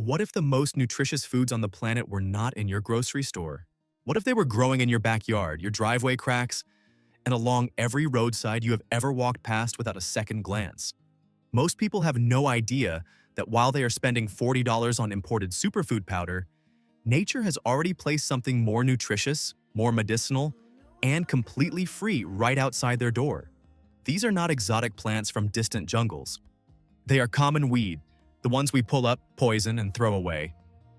What if the most nutritious foods on the planet were not in your grocery store? What if they were growing in your backyard, your driveway cracks, and along every roadside you have ever walked past without a second glance? Most people have no idea that while they are spending $40 on imported superfood powder, nature has already placed something more nutritious, more medicinal, and completely free right outside their door. These are not exotic plants from distant jungles. They are common weed, the ones we pull up, poison, and throw away.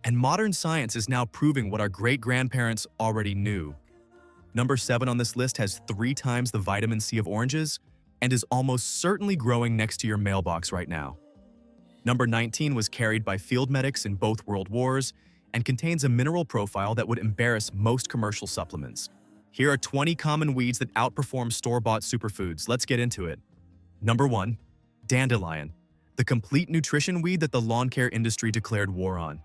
And modern science is now proving what our great-grandparents already knew. Number 7 on this list has 3 times the vitamin C of oranges and is almost certainly growing next to your mailbox right now. Number 19 was carried by field medics in both world wars and contains a mineral profile that would embarrass most commercial supplements. Here are 20 common weeds that outperform store-bought superfoods. Let's get into it. Number 1. Dandelion, the complete nutrition weed that the lawn care industry declared war on.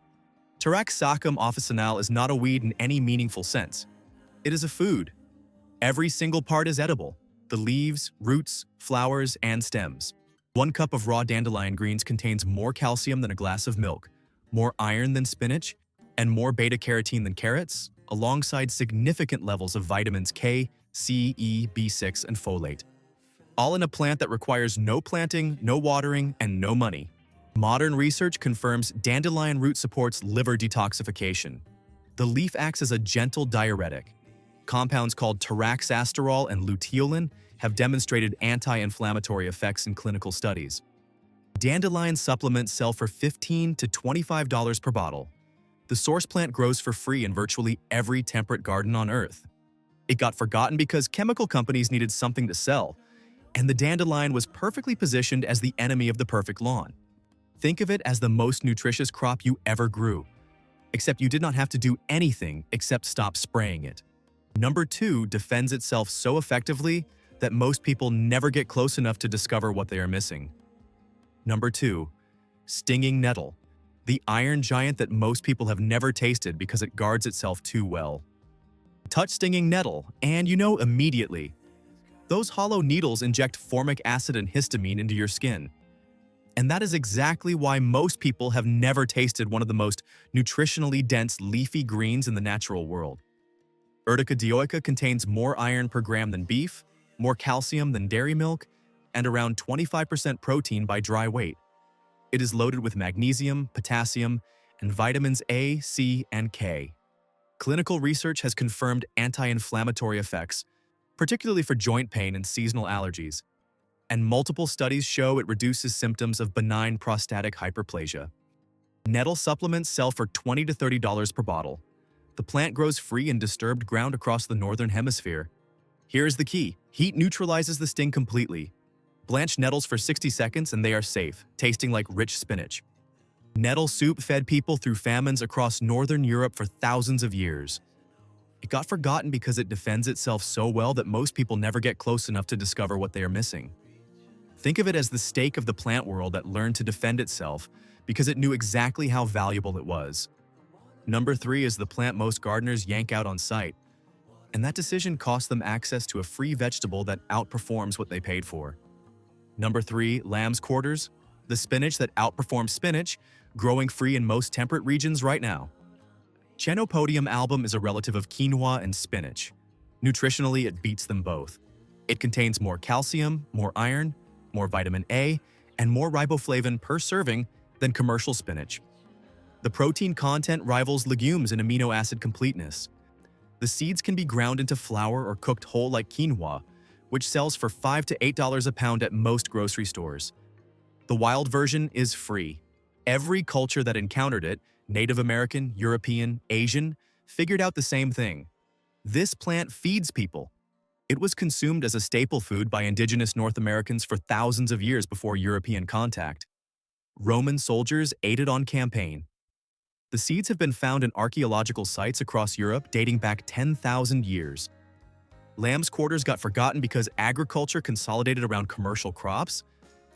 Taraxacum officinale is not a weed in any meaningful sense. It is a food. Every single part is edible: the leaves, roots, flowers, and stems. 1 cup of raw dandelion greens contains more calcium than a glass of milk, more iron than spinach, and more beta-carotene than carrots, alongside significant levels of vitamins K, C, E, B6, and folate. All in a plant that requires no planting, no watering, and no money. Modern research confirms dandelion root supports liver detoxification. The leaf acts as a gentle diuretic. Compounds called taraxasterol and luteolin have demonstrated anti-inflammatory effects in clinical studies. Dandelion supplements sell for $15 to $25 per bottle. The source plant grows for free in virtually every temperate garden on Earth. It got forgotten because chemical companies needed something to sell, and the dandelion was perfectly positioned as the enemy of the perfect lawn. Think of it as the most nutritious crop you ever grew, except you did not have to do anything except stop spraying it. Number 2 defends itself so effectively that most people never get close enough to discover what they are missing. Number 2. Stinging nettle, the iron giant that most people have never tasted because it guards itself too well. Touch stinging nettle, and you know immediately. Those hollow needles inject formic acid and histamine into your skin. And that is exactly why most people have never tasted one of the most nutritionally dense leafy greens in the natural world. Urtica dioica contains more iron per gram than beef, more calcium than dairy milk, and around 25% protein by dry weight. It is loaded with magnesium, potassium, and vitamins A, C, and K. Clinical research has confirmed anti-inflammatory effects, particularly for joint pain and seasonal allergies, and multiple studies show it reduces symptoms of benign prostatic hyperplasia. Nettle supplements sell for $20 to $30 per bottle. The plant grows free in disturbed ground across the northern hemisphere. Here is the key: heat neutralizes the sting completely. Blanch nettles for 60 seconds and they are safe, tasting like rich spinach. Nettle soup fed people through famines across northern Europe for thousands of years. It got forgotten because it defends itself so well that most people never get close enough to discover what they are missing. Think of it as the steak of the plant world that learned to defend itself because it knew exactly how valuable it was. Number 3 is the plant most gardeners yank out on sight, and that decision cost them access to a free vegetable that outperforms what they paid for. Number 3, lamb's quarters, the spinach that outperforms spinach, growing free in most temperate regions right now. Chenopodium album is a relative of quinoa and spinach. Nutritionally, it beats them both. It contains more calcium, more iron, more vitamin A, and more riboflavin per serving than commercial spinach. The protein content rivals legumes in amino acid completeness. The seeds can be ground into flour or cooked whole like quinoa, which sells for $5 to $8 a pound at most grocery stores. The wild version is free. Every culture that encountered it, Native American, European, Asian, figured out the same thing. This plant feeds people. It was consumed as a staple food by indigenous North Americans for thousands of years before European contact. Roman soldiers ate it on campaign. The seeds have been found in archaeological sites across Europe dating back 10,000 years. Lamb's quarters got forgotten because agriculture consolidated around commercial crops,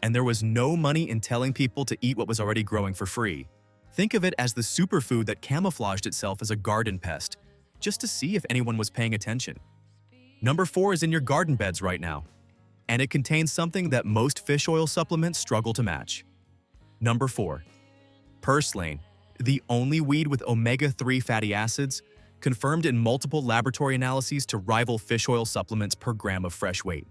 and there was no money in telling people to eat what was already growing for free. Think of it as the superfood that camouflaged itself as a garden pest, just to see if anyone was paying attention. Number 4 is in your garden beds right now, and it contains something that most fish oil supplements struggle to match. Number 4. Purslane, The only weed with omega-3 fatty acids, confirmed in multiple laboratory analyses to rival fish oil supplements per gram of fresh weight.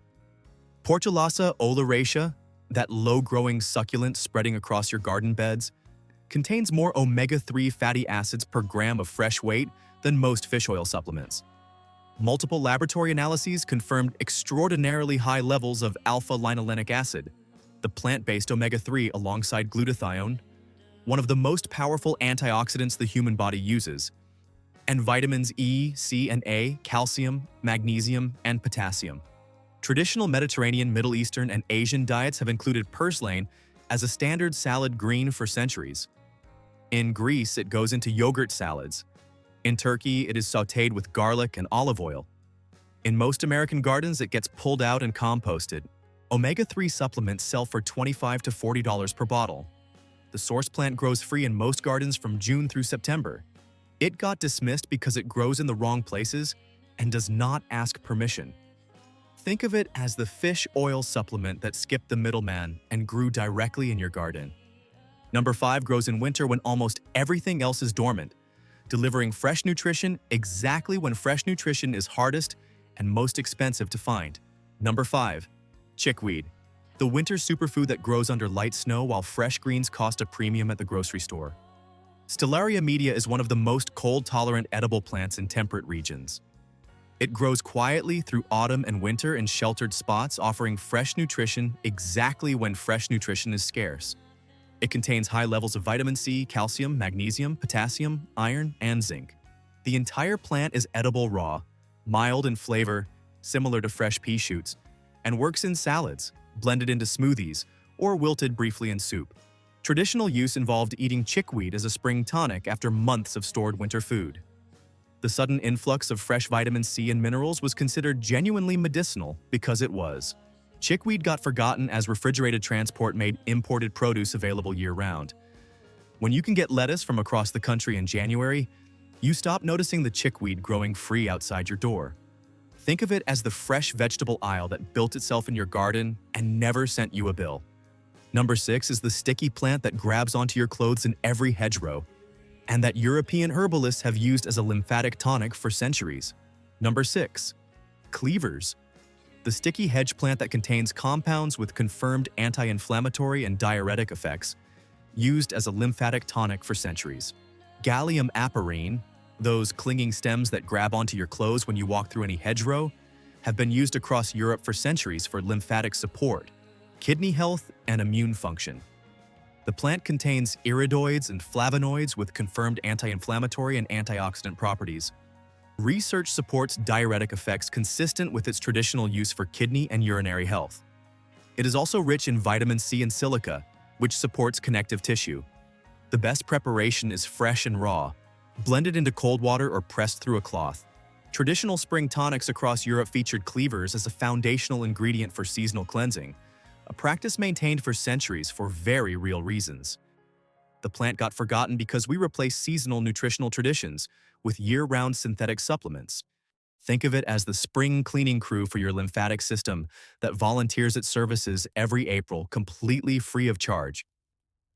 Portulasa oleracea, that low-growing succulent spreading across your garden beds, contains more omega-3 fatty acids per gram of fresh weight than most fish oil supplements. Multiple laboratory analyses confirmed extraordinarily high levels of alpha-linolenic acid, the plant-based omega-3 alongside glutathione, one of the most powerful antioxidants the human body uses, and vitamins E, C, and A, calcium, magnesium, and potassium. Traditional Mediterranean, Middle Eastern, and Asian diets have included purslane as a standard salad green for centuries. In Greece, it goes into yogurt salads. In Turkey, it is sautéed with garlic and olive oil. In most American gardens, it gets pulled out and composted. Omega-3 supplements sell for $25 to $40 per bottle. The source plant grows free in most gardens from June through September. It got dismissed because it grows in the wrong places and does not ask permission. Think of it as the fish oil supplement that skipped the middleman and grew directly in your garden. Number 5 grows in winter when almost everything else is dormant, delivering fresh nutrition exactly when fresh nutrition is hardest and most expensive to find. Number 5. Chickweed, the winter superfood that grows under light snow while fresh greens cost a premium at the grocery store. Stellaria media is one of the most cold-tolerant edible plants in temperate regions. It grows quietly through autumn and winter in sheltered spots, offering fresh nutrition exactly when fresh nutrition is scarce. It contains high levels of vitamin C, calcium, magnesium, potassium, iron, and zinc. The entire plant is edible raw, mild in flavor, similar to fresh pea shoots, and works in salads, blended into smoothies, or wilted briefly in soup. Traditional use involved eating chickweed as a spring tonic after months of stored winter food. The sudden influx of fresh vitamin C and minerals was considered genuinely medicinal because it was. Chickweed got forgotten as refrigerated transport made imported produce available year-round. When you can get lettuce from across the country in January, you stop noticing the chickweed growing free outside your door. Think of it as the fresh vegetable aisle that built itself in your garden and never sent you a bill. Number 6 is the sticky plant that grabs onto your clothes in every hedgerow, and that European herbalists have used as a lymphatic tonic for centuries. Number 6. Cleavers, the sticky hedge plant that contains compounds with confirmed anti-inflammatory and diuretic effects, used as a lymphatic tonic for centuries. Gallium aperine, those clinging stems that grab onto your clothes when you walk through any hedgerow, have been used across Europe for centuries for lymphatic support, kidney health, and immune function. The plant contains iridoids and flavonoids with confirmed anti-inflammatory and antioxidant properties. Research supports diuretic effects consistent with its traditional use for kidney and urinary health. It is also rich in vitamin C and silica, which supports connective tissue. The best preparation is fresh and raw, blended into cold water or pressed through a cloth. Traditional spring tonics across Europe featured cleavers as a foundational ingredient for seasonal cleansing, a practice maintained for centuries for very real reasons. The plant got forgotten because we replaced seasonal nutritional traditions with year-round synthetic supplements. Think of it as the spring cleaning crew for your lymphatic system that volunteers at services every April completely free of charge.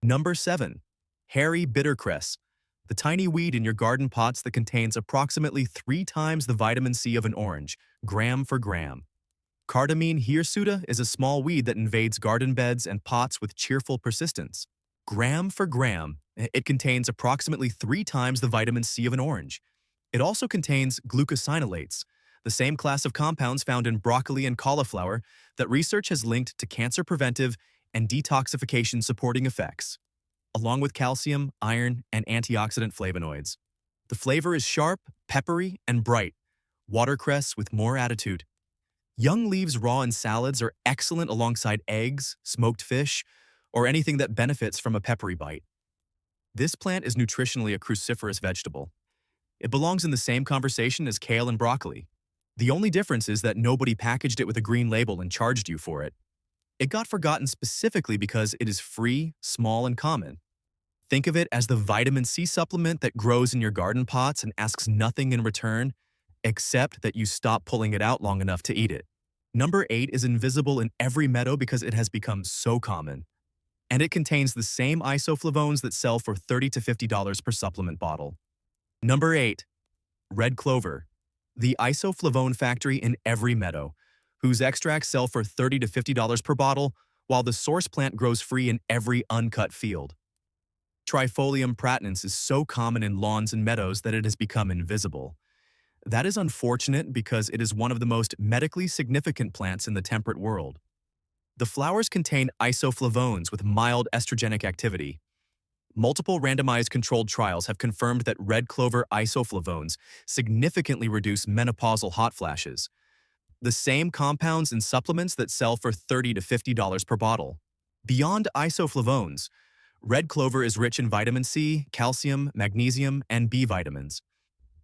Number 7. Hairy bittercress, the tiny weed in your garden pots that contains approximately 3 times the vitamin C of an orange, gram for gram. Cardamine hirsuta is a small weed that invades garden beds and pots with cheerful persistence. Gram for gram, it contains approximately 3 times the vitamin C of an orange. It also contains glucosinolates, the same class of compounds found in broccoli and cauliflower that research has linked to cancer preventive and detoxification supporting effects, along with calcium, iron, and antioxidant flavonoids. The flavor is sharp, peppery, and bright, watercress with more attitude. Young leaves raw in salads are excellent alongside eggs, smoked fish, or anything that benefits from a peppery bite. This plant is nutritionally a cruciferous vegetable. It belongs in the same conversation as kale and broccoli. The only difference is that nobody packaged it with a green label and charged you for it. It got forgotten specifically because it is free, small, and common. Think of it as the vitamin C supplement that grows in your garden pots and asks nothing in return, except that you stop pulling it out long enough to eat it. Number 8 is invisible in every meadow because it has become so common. and it contains the same isoflavones that sell for $30 to $50 per supplement bottle. Number 8. Red clover, the isoflavone factory in every meadow, whose extracts sell for $30 to $50 per bottle, while the source plant grows free in every uncut field. Trifolium pratensis is so common in lawns and meadows that it has become invisible. That is unfortunate because it is one of the most medically significant plants in the temperate world. The flowers contain isoflavones with mild estrogenic activity. Multiple randomized controlled trials have confirmed that red clover isoflavones significantly reduce menopausal hot flashes, the same compounds in supplements that sell for $30 to $50 per bottle. Beyond isoflavones, red clover is rich in vitamin C, calcium, magnesium, and B vitamins.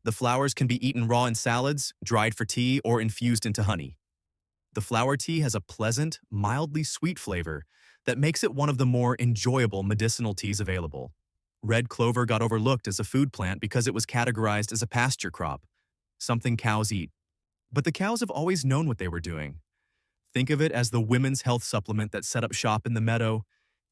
The flowers can be eaten raw in salads, dried for tea, or infused into honey. The flower tea has a pleasant, mildly sweet flavor that makes it one of the more enjoyable medicinal teas available. Red clover got overlooked as a food plant because it was categorized as a pasture crop, something cows eat. But the cows have always known what they were doing. Think of it as the women's health supplement that set up shop in the meadow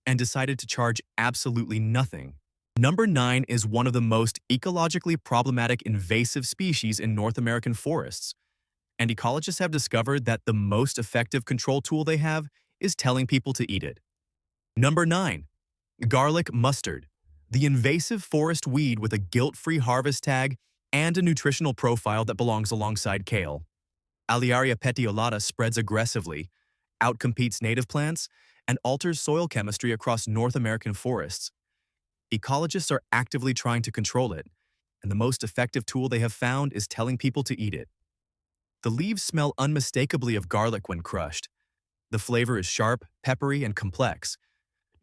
and decided to charge absolutely nothing. Number 9 is one of the most ecologically problematic invasive species in North American forests, and ecologists have discovered that the most effective control tool they have is telling people to eat it. Number 9. Garlic mustard, the invasive forest weed with a guilt-free harvest tag and a nutritional profile that belongs alongside kale. Aliaria petiolata spreads aggressively, outcompetes native plants, and alters soil chemistry across North American forests. Ecologists are actively trying to control it, and the most effective tool they have found is telling people to eat it. The leaves smell unmistakably of garlic when crushed. The flavor is sharp, peppery, and complex.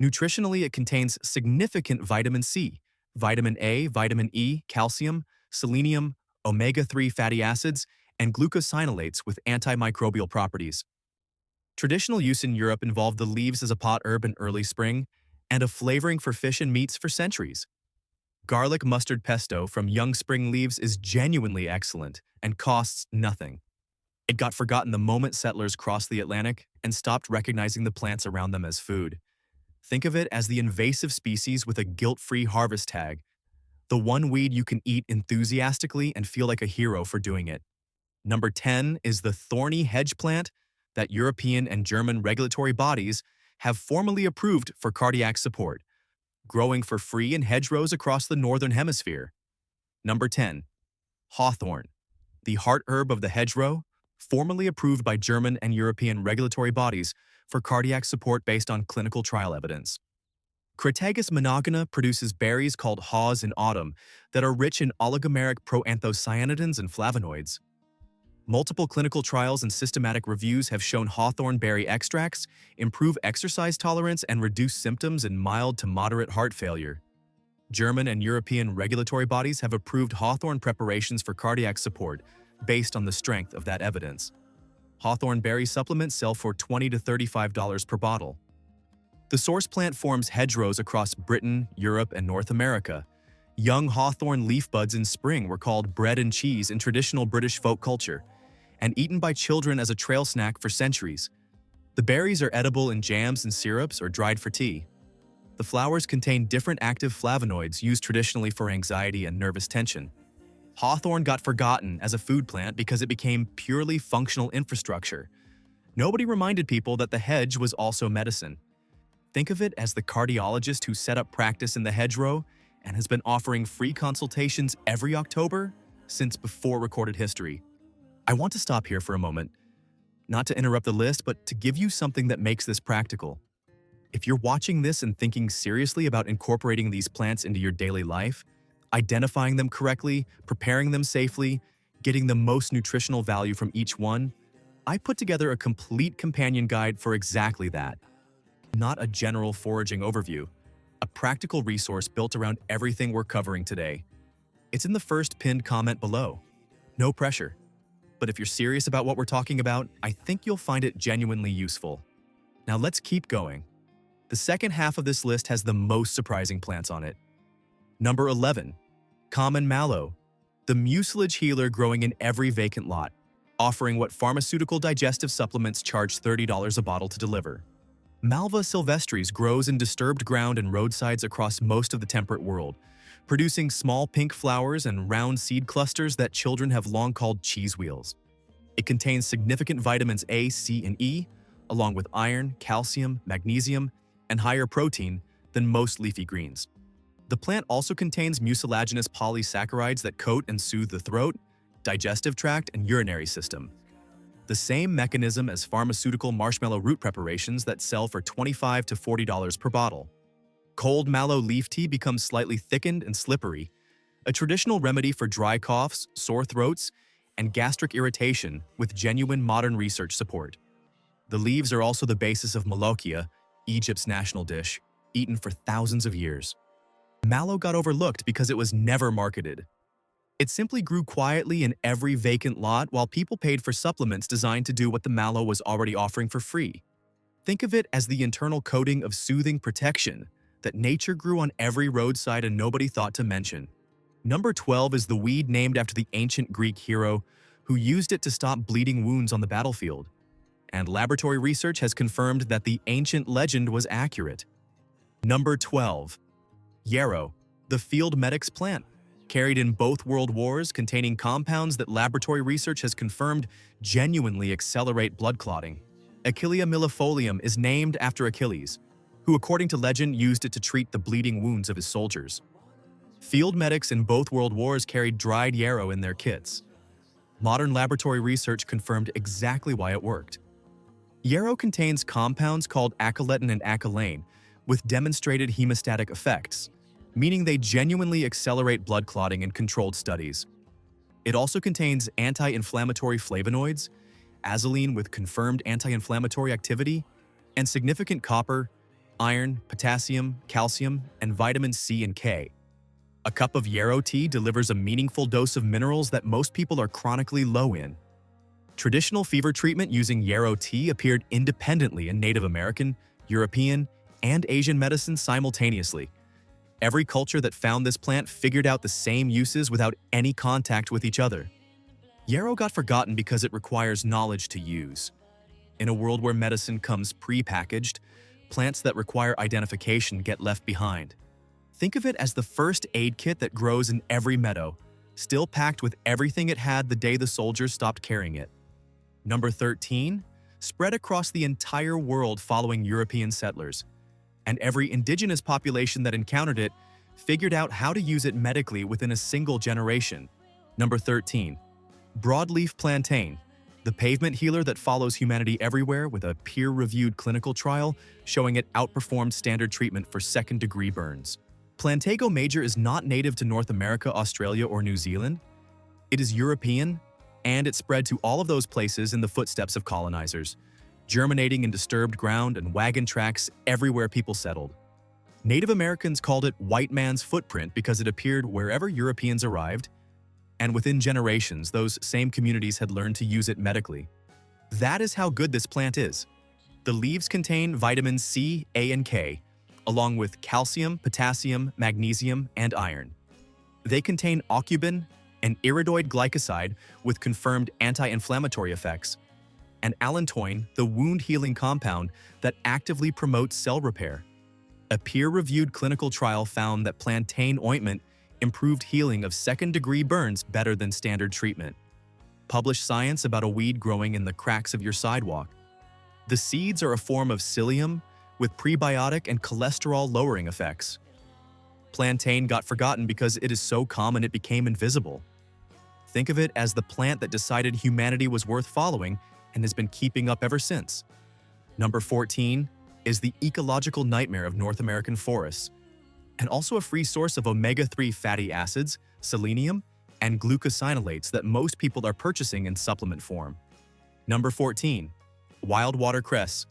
Nutritionally, it contains significant vitamin C, vitamin A, vitamin E, calcium, selenium, omega-3 fatty acids, and glucosinolates with antimicrobial properties. Traditional use in Europe involved the leaves as a pot herb in early spring and a flavoring for fish and meats for centuries. Garlic mustard pesto from young spring leaves is genuinely excellent and costs nothing. It got forgotten the moment settlers crossed the Atlantic and stopped recognizing the plants around them as food. Think of it as the invasive species with a guilt-free harvest tag, the one weed you can eat enthusiastically and feel like a hero for doing it. Number 10 is the thorny hedge plant that European and German regulatory bodies have formally approved for cardiac support, growing for free in hedgerows across the Northern Hemisphere. Number 10. Hawthorn, the heart herb of the hedgerow, formally approved by German and European regulatory bodies for cardiac support based on clinical trial evidence. Crataegus monogona produces berries called haws in autumn that are rich in oligomeric proanthocyanidins and flavonoids. Multiple clinical trials and systematic reviews have shown hawthorn berry extracts improve exercise tolerance and reduce symptoms in mild to moderate heart failure. German and European regulatory bodies have approved hawthorn preparations for cardiac support based on the strength of that evidence. Hawthorn berry supplements sell for $20 to $35 per bottle. The source plant forms hedgerows across Britain, Europe, and North America. Young hawthorn leaf buds in spring were called bread and cheese in traditional British folk culture, and eaten by children as a trail snack for centuries. The berries are edible in jams and syrups or dried for tea. The flowers contain different active flavonoids used traditionally for anxiety and nervous tension. Hawthorn got forgotten as a food plant because it became purely functional infrastructure. Nobody reminded people that the hedge was also medicine. Think of it as the cardiologist who set up practice in the hedgerow and has been offering free consultations every October since before recorded history. I want to stop here for a moment, not to interrupt the list, but to give you something that makes this practical. If you're watching this and thinking seriously about incorporating these plants into your daily life, identifying them correctly, preparing them safely, getting the most nutritional value from each one, I put together a complete companion guide for exactly that. Not a general foraging overview, a practical resource built around everything we're covering today. It's in the first pinned comment below. No pressure. But if you're serious about what we're talking about, I think you'll find it genuinely useful. Now let's keep going. The second half of this list has the most surprising plants on it. Number 11. Common mallow, the mucilage healer growing in every vacant lot, offering what pharmaceutical digestive supplements charge $30 a bottle to deliver. Malva sylvestris grows in disturbed ground and roadsides across most of the temperate world, producing small pink flowers and round seed clusters that children have long called cheese wheels. It contains significant vitamins A, C, and E, along with iron, calcium, magnesium, and higher protein than most leafy greens. The plant also contains mucilaginous polysaccharides that coat and soothe the throat, digestive tract, and urinary system. The same mechanism as pharmaceutical marshmallow root preparations that sell for $25 to $40 per bottle. Cold mallow leaf tea becomes slightly thickened and slippery, a traditional remedy for dry coughs, sore throats, and gastric irritation with genuine modern research support. The leaves are also the basis of malokia, Egypt's national dish, eaten for thousands of years. Mallow got overlooked because it was never marketed. It simply grew quietly in every vacant lot while people paid for supplements designed to do what the mallow was already offering for free. Think of it as the internal coating of soothing protection that nature grew on every roadside and nobody thought to mention. Number 12 is the weed named after the ancient Greek hero who used it to stop bleeding wounds on the battlefield. And laboratory research has confirmed that the ancient legend was accurate. Number 12. Yarrow, the field medic's plant, carried in both world wars, containing compounds that laboratory research has confirmed genuinely accelerate blood clotting. Achillea millefolium is named after Achilles, who according to legend used it to treat the bleeding wounds of his soldiers. Field medics in both world wars carried dried yarrow in their kits. Modern laboratory research confirmed exactly why it worked. Yarrow contains compounds called acyletin and acylane with demonstrated hemostatic effects, meaning they genuinely accelerate blood clotting in controlled studies. It also contains anti-inflammatory flavonoids, azulene with confirmed anti-inflammatory activity, and significant copper, iron, potassium, calcium, and vitamins C and K. A cup of yarrow tea delivers a meaningful dose of minerals that most people are chronically low in. Traditional fever treatment using yarrow tea appeared independently in Native American, European, and Asian medicine simultaneously. Every culture that found this plant figured out the same uses without any contact with each other. Yarrow got forgotten because it requires knowledge to use. In a world where medicine comes pre-packaged, plants that require identification get left behind. Think of it as the first aid kit that grows in every meadow, still packed with everything it had the day the soldiers stopped carrying it. Number 13, spread across the entire world following European settlers, and every indigenous population that encountered it figured out how to use it medically within a single generation. Number 13, broadleaf plantain, the pavement healer that follows humanity everywhere with a peer-reviewed clinical trial showing it outperformed standard treatment for second-degree burns. Plantago major is not native to North America, Australia, or New Zealand. It is European, and it spread to all of those places in the footsteps of colonizers, germinating in disturbed ground and wagon tracks everywhere people settled. Native Americans called it white man's footprint because it appeared wherever Europeans arrived, and within generations, those same communities had learned to use it medically. That is how good this plant is. The leaves contain vitamins C, A, and K, along with calcium, potassium, magnesium, and iron. They contain aucubin, an iridoid glycoside with confirmed anti-inflammatory effects, and allantoin, the wound-healing compound that actively promotes cell repair. A peer-reviewed clinical trial found that plantain ointment improved healing of second-degree burns better than standard treatment. Publish science about a weed growing in the cracks of your sidewalk. The seeds are a form of psyllium with prebiotic and cholesterol-lowering effects. Plantain got forgotten because it is so common it became invisible. Think of it as the plant that decided humanity was worth following and has been keeping up ever since. Number 14 is the ecological nightmare of North American forests, and also a free source of omega-3 fatty acids, selenium, and glucosinolates that most people are purchasing in supplement form. Number 14, wild watercress,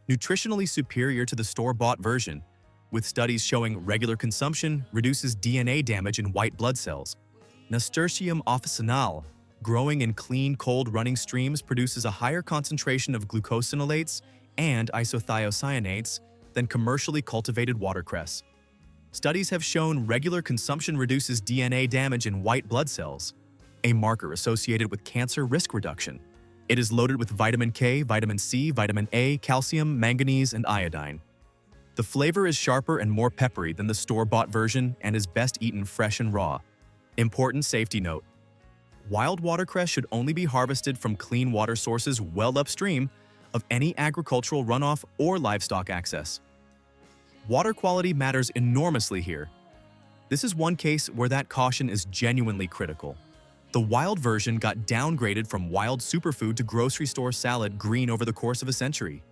nutritionally superior to the store-bought version, with studies showing regular consumption reduces DNA damage in white blood cells. Nasturtium officinale, growing in clean, cold running streams, produces a higher concentration of glucosinolates and isothiocyanates than commercially cultivated watercress. Studies have shown regular consumption reduces DNA damage in white blood cells, a marker associated with cancer risk reduction. It is loaded with vitamin K, vitamin C, vitamin A, calcium, manganese, and iodine. The flavor is sharper and more peppery than the store-bought version and is best eaten fresh and raw. Important safety note: wild watercress should only be harvested from clean water sources well upstream of any agricultural runoff or livestock access. Water quality matters enormously here. This is one case where that caution is genuinely critical. The wild version got downgraded from wild superfood to grocery store salad green over the course of a century.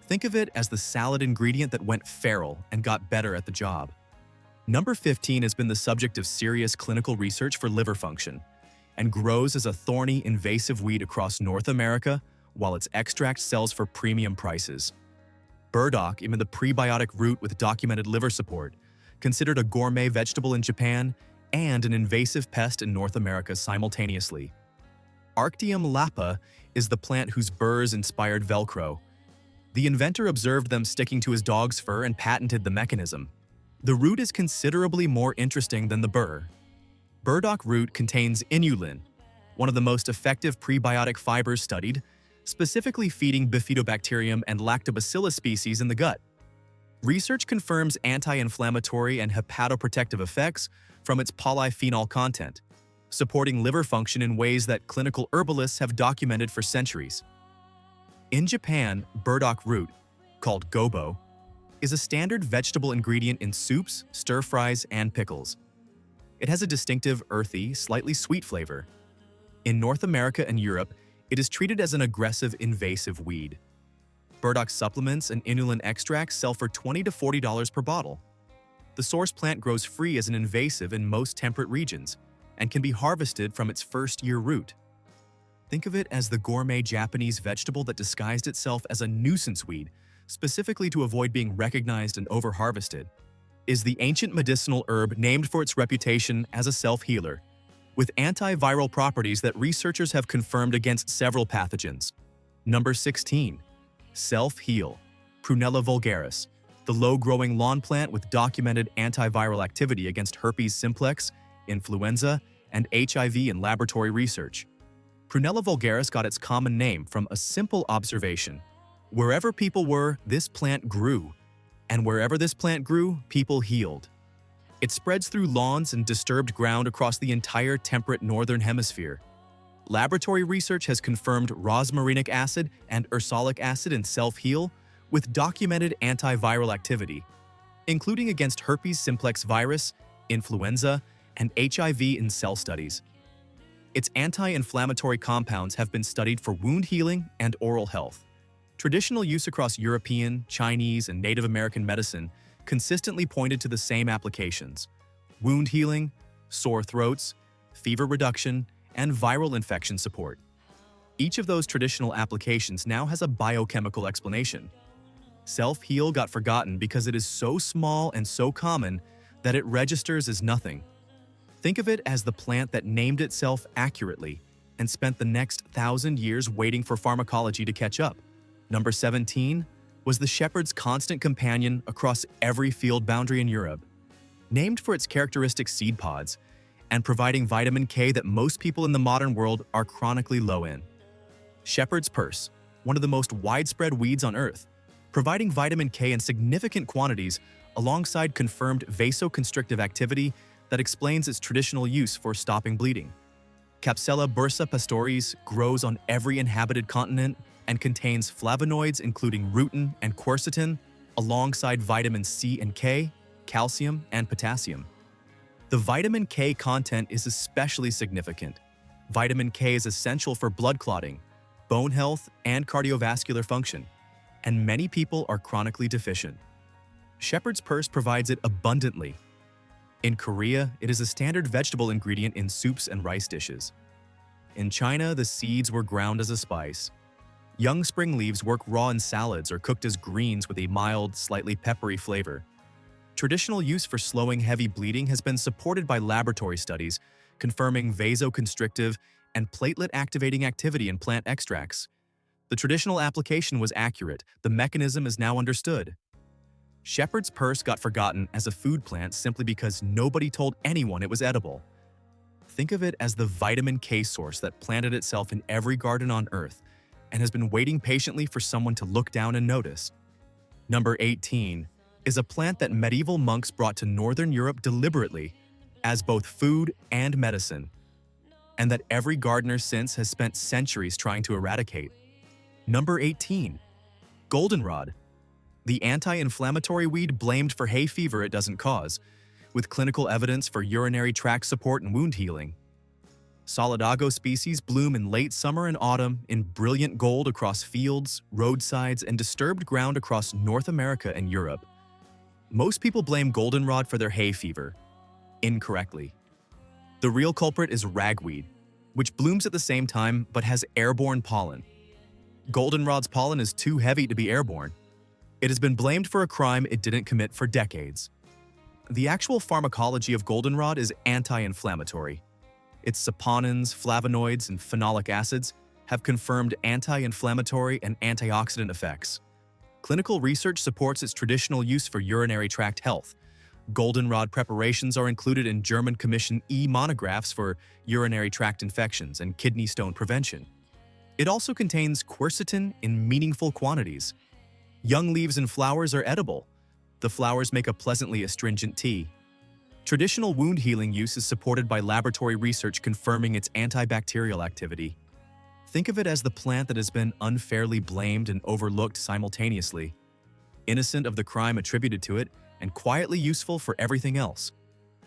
Think of it as the salad ingredient that went feral and got better at the job. Number 15 has been the subject of serious clinical research for liver function and grows as a thorny, invasive weed across North America, while its extract sells for premium prices. Burdock, even the prebiotic root with documented liver support, considered a gourmet vegetable in Japan and an invasive pest in North America simultaneously. Arctium lapa is the plant whose burrs inspired Velcro. The inventor observed them sticking to his dog's fur and patented the mechanism. The root is considerably more interesting than the burr. Burdock root contains inulin, one of the most effective prebiotic fibers studied, specifically feeding Bifidobacterium and Lactobacillus species in the gut. Research confirms anti-inflammatory and hepatoprotective effects from its polyphenol content, supporting liver function in ways that clinical herbalists have documented for centuries. In Japan, burdock root, called gobo, is a standard vegetable ingredient in soups, stir-fries, and pickles. It has a distinctive earthy, slightly sweet flavor. In North America and Europe, it is treated as an aggressive, invasive weed. Burdock supplements and inulin extracts sell for $20 to $40 per bottle. The source plant grows free as an invasive in most temperate regions and can be harvested from its first-year root. Think of it as the gourmet Japanese vegetable that disguised itself as a nuisance weed, specifically to avoid being recognized and over-harvested. Is the ancient medicinal herb named for its reputation as a self-healer, with antiviral properties that researchers have confirmed against several pathogens. Number 16. Self-heal. Prunella vulgaris, the low-growing lawn plant with documented antiviral activity against herpes simplex, influenza, and HIV in laboratory research. Prunella vulgaris got its common name from a simple observation. Wherever people were, this plant grew, and wherever this plant grew, people healed. It spreads through lawns and disturbed ground across the entire temperate northern hemisphere. Laboratory research has confirmed rosmarinic acid and ursolic acid in self-heal with documented antiviral activity, including against herpes simplex virus, influenza, and HIV in cell studies. Its anti-inflammatory compounds have been studied for wound healing and oral health. Traditional use across European, Chinese, and Native American medicine consistently pointed to the same applications: wound healing, sore throats, fever reduction, and viral infection support. Each of those traditional applications now has a biochemical explanation. Self-heal got forgotten because it is so small and so common that it registers as nothing. Think of it as the plant that named itself accurately and spent the next 1,000 years waiting for pharmacology to catch up. Number 17 was the shepherd's constant companion across every field boundary in Europe. Named for its characteristic seed pods and providing vitamin K that most people in the modern world are chronically low in. Shepherd's purse, one of the most widespread weeds on Earth, providing vitamin K in significant quantities alongside confirmed vasoconstrictive activity that explains its traditional use for stopping bleeding. Capsella bursa pastoris grows on every inhabited continent and contains flavonoids including rutin and quercetin, alongside vitamin C and K, calcium, and potassium. The vitamin K content is especially significant. Vitamin K is essential for blood clotting, bone health, and cardiovascular function, and many people are chronically deficient. Shepherd's purse provides it abundantly. In Korea, it is a standard vegetable ingredient in soups and rice dishes. In China, the seeds were ground as a spice. Young spring leaves work raw in salads or cooked as greens with a mild, slightly peppery flavor. Traditional use for slowing heavy bleeding has been supported by laboratory studies confirming vasoconstrictive and platelet-activating activity in plant extracts. The traditional application was accurate. The mechanism is now understood. Shepherd's purse got forgotten as a food plant simply because nobody told anyone it was edible. Think of it as the vitamin K source that planted itself in every garden on Earth and has been waiting patiently for someone to look down and notice. Number 18 is a plant that medieval monks brought to Northern Europe deliberately as both food and medicine, and that every gardener since has spent centuries trying to eradicate. Number 18. Goldenrod, the anti-inflammatory weed blamed for hay fever it doesn't cause, with clinical evidence for urinary tract support and wound healing. Solidago species bloom in late summer and autumn in brilliant gold across fields, roadsides, and disturbed ground across North America and Europe. Most people blame goldenrod for their hay fever. Incorrectly. The real culprit is ragweed, which blooms at the same time but has airborne pollen. Goldenrod's pollen is too heavy to be airborne. It has been blamed for a crime it didn't commit for decades. The actual pharmacology of goldenrod is anti-inflammatory. Its saponins, flavonoids, and phenolic acids have confirmed anti-inflammatory and antioxidant effects. Clinical research supports its traditional use for urinary tract health. Goldenrod preparations are included in German Commission E monographs for urinary tract infections and kidney stone prevention. It also contains quercetin in meaningful quantities. Young leaves and flowers are edible. The flowers make a pleasantly astringent tea. Traditional wound healing use is supported by laboratory research confirming its antibacterial activity. Think of it as the plant that has been unfairly blamed and overlooked simultaneously, innocent of the crime attributed to it and quietly useful for everything else.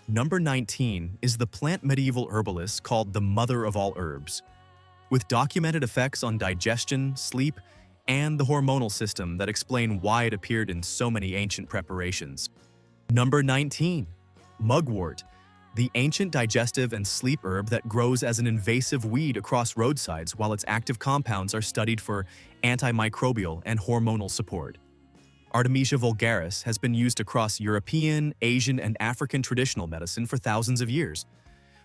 Number 19 is the plant medieval herbalist called the mother of all herbs, with documented effects on digestion, sleep, and the hormonal system that explain why it appeared in so many ancient preparations. Number 19. Mugwort, the ancient digestive and sleep herb that grows as an invasive weed across roadsides while its active compounds are studied for antimicrobial and hormonal support. Artemisia vulgaris has been used across European, Asian, and African traditional medicine for thousands of years,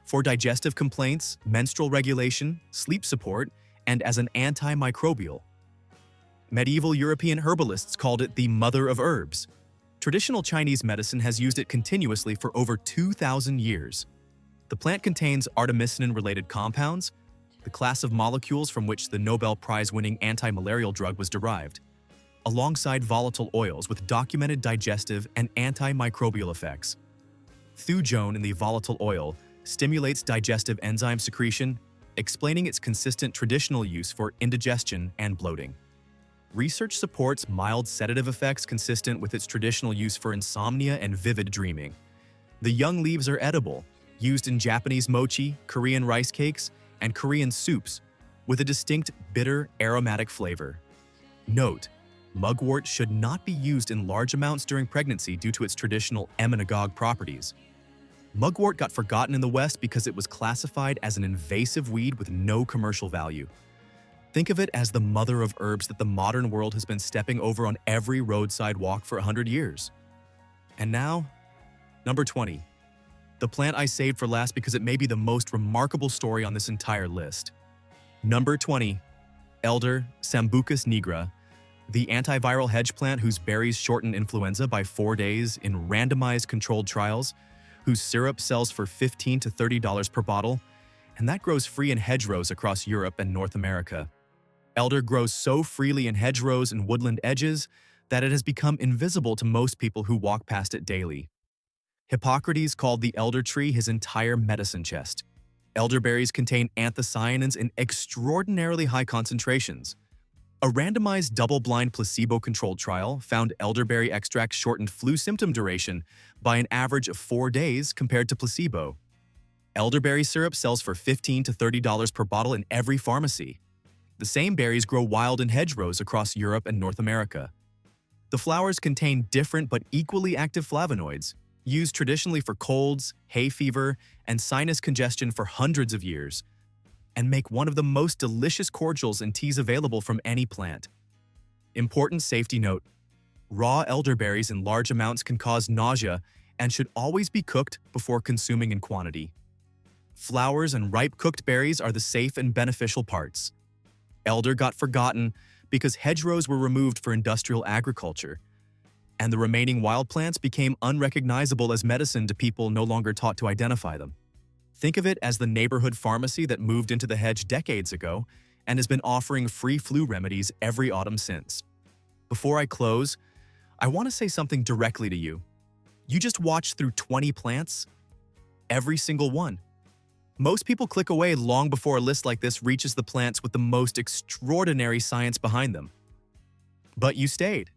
for digestive complaints, menstrual regulation, sleep support, and as an antimicrobial. Medieval European herbalists called it the mother of herbs. Traditional Chinese medicine has used it continuously for over 2,000 years. The plant contains artemisinin-related compounds, the class of molecules from which the Nobel Prize-winning anti-malarial drug was derived, alongside volatile oils with documented digestive and antimicrobial effects. Thujone in the volatile oil stimulates digestive enzyme secretion, explaining its consistent traditional use for indigestion and bloating. Research supports mild sedative effects consistent with its traditional use for insomnia and vivid dreaming. The young leaves are edible, used in Japanese mochi, Korean rice cakes, and Korean soups, with a distinct bitter, aromatic flavor. Note: mugwort should not be used in large amounts during pregnancy due to its traditional emmenagogue properties. Mugwort got forgotten in the West because it was classified as an invasive weed with no commercial value. Think of it as the mother of herbs that the modern world has been stepping over on every roadside walk for 100 years. And now, number 20. The plant I saved for last because it may be the most remarkable story on this entire list. Number 20. Elder Sambucus nigra, the antiviral hedge plant whose berries shorten influenza by 4 days in randomized controlled trials, whose syrup sells for $15 to $30 per bottle, and that grows free in hedgerows across Europe and North America. Elder grows so freely in hedgerows and woodland edges that it has become invisible to most people who walk past it daily. Hippocrates called the elder tree his entire medicine chest. Elderberries contain anthocyanins in extraordinarily high concentrations. A randomized double-blind placebo-controlled trial found elderberry extract shortened flu symptom duration by an average of 4 days compared to placebo. Elderberry syrup sells for $15 to $30 per bottle in every pharmacy. The same berries grow wild in hedgerows across Europe and North America. The flowers contain different but equally active flavonoids, used traditionally for colds, hay fever, and sinus congestion for hundreds of years, and make one of the most delicious cordials and teas available from any plant. Important safety note: raw elderberries in large amounts can cause nausea and should always be cooked before consuming in quantity. Flowers and ripe cooked berries are the safe and beneficial parts. Elder got forgotten because hedgerows were removed for industrial agriculture, and the remaining wild plants became unrecognizable as medicine to people no longer taught to identify them. Think of it as the neighborhood pharmacy that moved into the hedge decades ago and has been offering free flu remedies every autumn since. Before I close, I want to say something directly to you. You just watched through 20 plants? Every single one. Most people click away long before a list like this reaches the plants with the most extraordinary science behind them. But you stayed.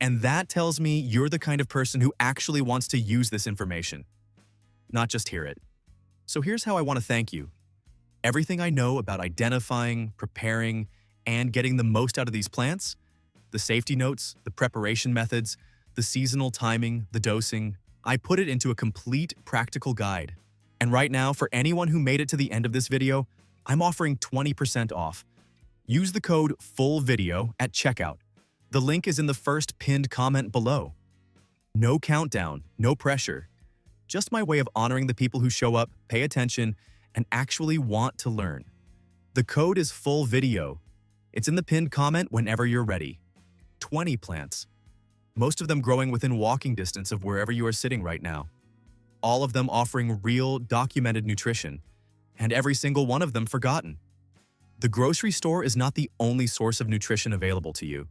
And that tells me you're the kind of person who actually wants to use this information, not just hear it. So here's how I want to thank you. Everything I know about identifying, preparing, and getting the most out of these plants, the safety notes, the preparation methods, the seasonal timing, the dosing, I put it into a complete practical guide. And right now, for anyone who made it to the end of this video, I'm offering 20% off. Use the code FULLVIDEO at checkout. The link is in the first pinned comment below. No countdown, no pressure. Just my way of honoring the people who show up, pay attention, and actually want to learn. The code is FULLVIDEO. It's in the pinned comment whenever you're ready. 20 plants. Most of them growing within walking distance of wherever you are sitting right now. All of them offering real, documented nutrition, and every single one of them forgotten. The grocery store is not the only source of nutrition available to you.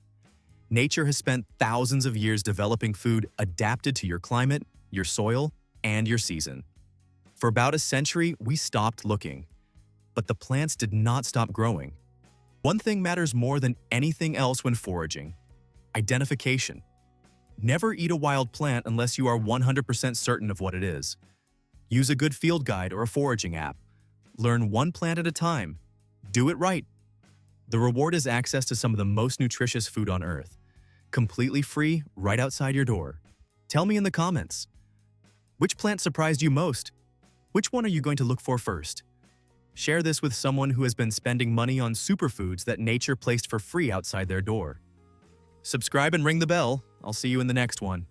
Nature has spent thousands of years developing food adapted to your climate, your soil, and your season. For about a century, we stopped looking. But the plants did not stop growing. One thing matters more than anything else when foraging: identification. Never eat a wild plant unless you are 100% certain of what it is. Use a good field guide or a foraging app. Learn one plant at a time. Do it right. The reward is access to some of the most nutritious food on Earth, completely free right outside your door. Tell me in the comments. Which plant surprised you most? Which one are you going to look for first? Share this with someone who has been spending money on superfoods that nature placed for free outside their door. Subscribe and ring the bell. I'll see you in the next one.